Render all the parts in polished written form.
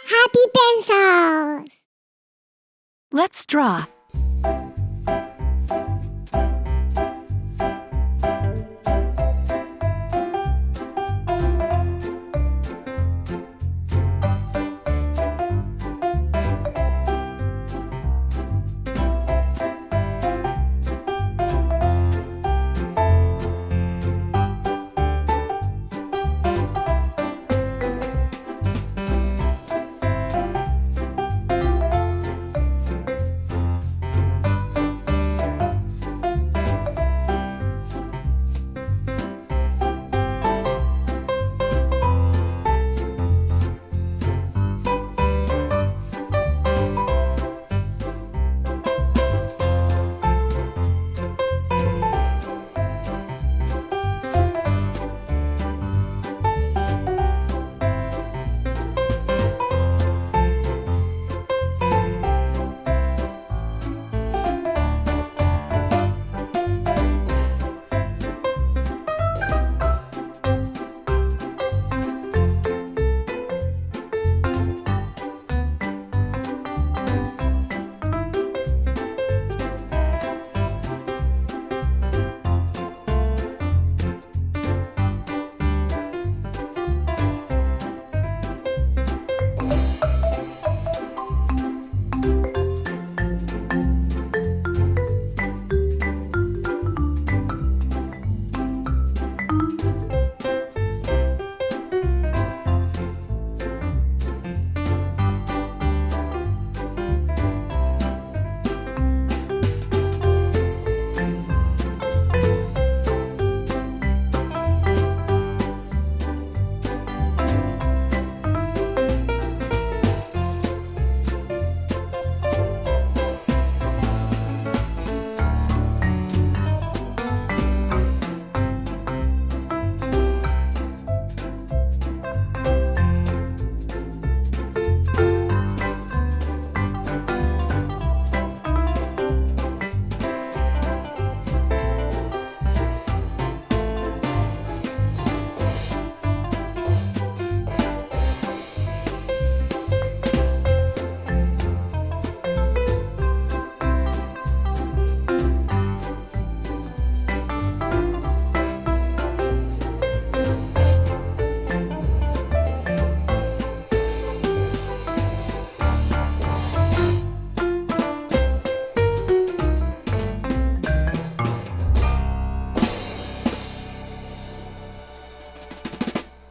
Happy pencils! Let's draw.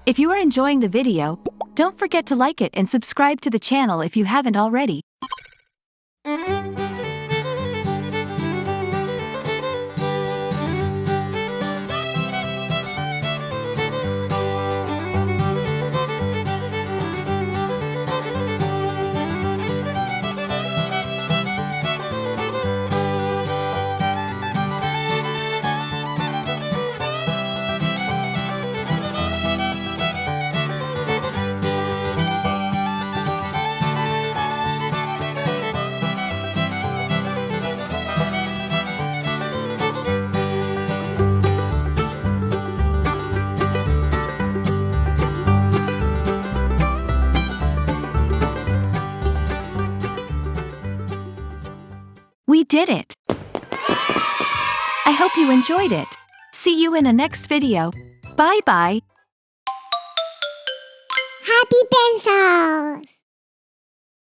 If you are enjoying the video, don't forget to like it and subscribe to the channel if you haven't already. We did it! I hope you enjoyed it. See you in the next video. Bye-bye. Happy pencils!